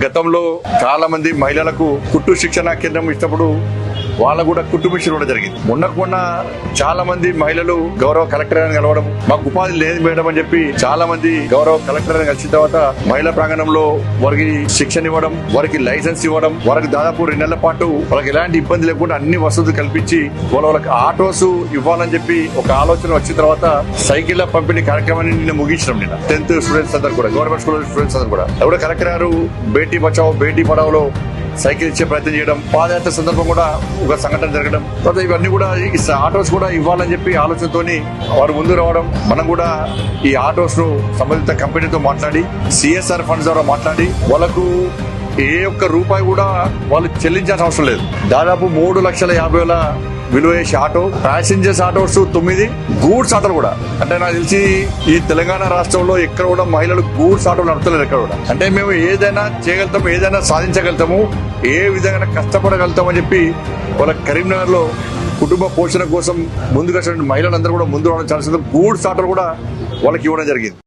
గతంలో చాలా మంది మహిళలకు కుట్టు శిక్షణ కేంద్రం ఇచ్చినప్పుడు వాళ్ళకు కూడా కుట్టు మిషన్ కూడా జరిగింది. మొన్న చాలా మంది మహిళలు గౌరవ కలెక్టర్ గారిని కలవడం, మాకు ఉపాధి లేదు మేడం అని చెప్పి చాలా మంది గౌరవ కలెక్టర్ గారిని కలిసిన తర్వాత మహిళా ప్రాంగణంలో వారికి శిక్షణ ఇవ్వడం, వారికి లైసెన్స్ ఇవ్వడం, వారికి దాదాపు 2 నెలల పాటు వాళ్ళకి ఎలాంటి ఇబ్బంది లేకుండా అన్ని వసతులు కల్పించి వాళ్ళకి ఆటోస్ ఇవ్వాలని చెప్పి ఒక ఆలోచన వచ్చిన తర్వాత సైకిళ్ల పంపిణీ కార్యక్రమాన్ని నిన్న ముగించడం. నిన్న 10th స్టూడెంట్స్ అందరు కూడా, గవర్నమెంట్ స్కూల్ స్టూడెంట్స్ అందరు కూడా కలెక్టర్ గారు బేటీ బచావో బేటీ పడావోలో సైకిల్ ఇచ్చే ప్రయత్నం చేయడం, పాదయాత్ర సందర్భం కూడా ఒక సంఘటన జరగడం, తర్వాత ఇవన్నీ కూడా ఆటోస్ కూడా ఇవ్వాలని చెప్పి ఆలోచనతోని వారు ముందు రావడం, మనం కూడా ఈ ఆటోస్ ను సంబంధిత కంపెనీతో మాట్లాడి సిఎస్ఆర్ ఫండ్స్ ద్వారా మాట్లాడి వాళ్ళకు ఏ ఒక్క రూపాయి కూడా వాళ్ళు చెల్లించాల్సిన అవసరం లేదు. దాదాపు 3,50,000 విలువ చేసే ఆటో, ప్యాసింజర్స్ ఆటోస్ 9, గూడ్స్ ఆటోలు కూడా. అంటే నాకు తెలిసి ఈ తెలంగాణ రాష్ట్రంలో ఎక్కడ కూడా మహిళలు గూడ్స్ ఆటోలు నడుపుతలేరు ఎక్కడ కూడా. అంటే మేము ఏదైనా చేయగలుగుతాము, ఏదైనా సాధించగలుగుతాము, ఏ విధంగా కష్టపడగలుగుతాం అని చెప్పి వాళ్ళ కరీంనగర్ లో కుటుంబ పోషణ కోసం ముందుకు వచ్చిన మహిళలందరూ కూడా ముందు రావడం చాలా గూడ్స్ ఆటోలు కూడా వాళ్ళకి ఇవ్వడం జరిగింది.